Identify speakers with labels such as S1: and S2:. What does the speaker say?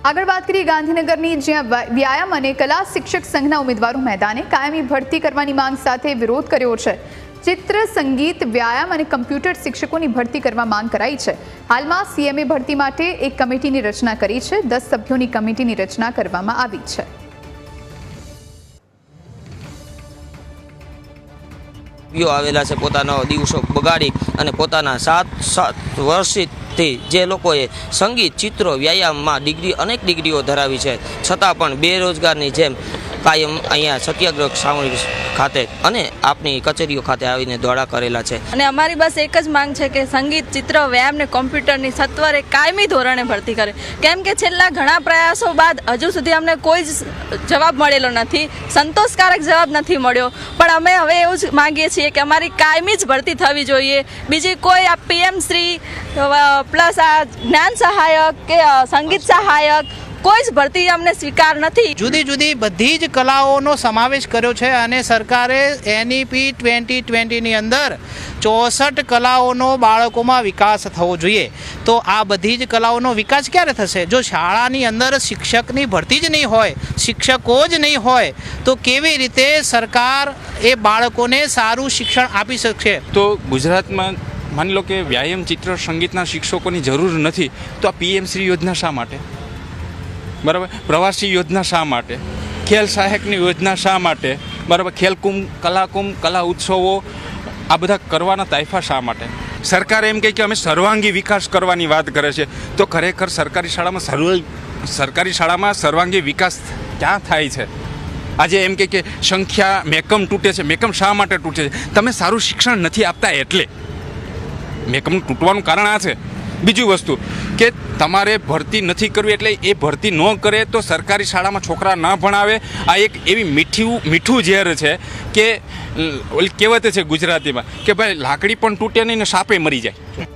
S1: આગળ વાત કરીએ ગાંધીનગરની, જ્યાં વ્યાયામ અને કલા શિક્ષક સંઘના ઉમેદવારો મેદાને કાયમી ભરતી કરવાની માંગ સાથે વિરોધ કર્યો છે। ચિત્ર, સંગીત, વ્યાયામ અને કમ્પ્યુટર શિક્ષકોની ભરતી કરવા માંગ કરાઈ છે। હાલમાં સીએમએ ભરતી માટે એક કમિટીની રચના કરી છે। 10 સભ્યોની કમિટીની રચના કરવામાં આવી છે।
S2: આવેલા છે પોતાનો દિવસો બગાડી અને પોતાના 7 વર્ષથી જે લોકોએ સંગીત, ચિત્રો, વ્યાયામમાં અનેક ડિગ્રીઓ ધરાવી છે, છતાં પણ બેરોજગારની જેમ કાયમ અહીંયા સત્યાગ્રહ સામૂહિક ખાતે અને આપની કચેરીઓ ખાતે આવીને દોડા કરેલા છે।
S3: અને અમારી બસ એક જ માંગ છે કે સંગીત, ચિત્ર, વ્યાયામ ને કોમ્પ્યુટરની સત્વરે કાયમી ધોરણે ભરતી કરે, કેમ કે છેલ્લા ઘણા પ્રયાસો બાદ હજુ સુધી અમને કોઈ જ જવાબ મળેલો નથી, સંતોષકારક જવાબ નથી મળ્યો। પણ અમે હવે એવું જ માંગીએ છીએ કે અમારી કાયમી જ ભરતી થવી જોઈએ। બીજી કોઈ આ પીએમ શ્રી પ્લસ આ જ્ઞાન સહાયક કે સંગીત સહાયક કોઈ જ ભરતી અમને સ્વીકાર નથી।
S4: જુદી જુદી બધી જ કલાઓનો સમાવેશ કર્યો છે અને સરકારે એનઈપી 2020ની અંદર 64 કલાઓનો બાળકોમાં વિકાસ થવો જોઈએ। તો આ બધી જ કલાઓનો વિકાસ ક્યારે થશે? જો શાળાની અંદર શિક્ષકની ભરતી જ નહીં હોય, શિક્ષકો જ નહીં હોય, તો કેવી રીતે સરકાર એ બાળકોને સારું શિક્ષણ આપી શકશે?
S5: તો ગુજરાતમાં માની લો કે વ્યાયામ, ચિત્ર, સંગીતના શિક્ષકોની જરૂર નથી, તો આ પીએમ શ્રી યોજના શા માટે? બરાબર, પ્રવાસી યોજના શા માટે? ખેલ સહાયકની યોજના શા માટે? બરાબર, ખેલકુંભ, કલાકુંભ, કલા ઉત્સવો આ બધા કરવાના તાઇફા શા માટે? સરકાર એમ કહે કે અમે સર્વાંગી વિકાસ કરવાની વાત કરે છે, તો ખરેખર સરકારી શાળામાં સર્વાંગી વિકાસ ક્યાં થાય છે? આજે એમ કે સંખ્યા મેકમ તૂટે છે, મેકમ શા માટે તૂટે છે? તમે સારું શિક્ષણ નથી આપતા એટલે મેકમ તૂટવાનું કારણ આ છે। બીજી વસ્તુ કે તમારે ભરતી નથી કરવી એટલે એ ભરતી ન કરે તો સરકારી શાળામાં છોકરા ન ભણાવે। આ એક એવી મીઠું ઝેર છે કે ઓલી કહેવત છે ગુજરાતીમાં કે ભાઈ લાકડી પણ તૂટે નહીં ને સાપે મરી જાય।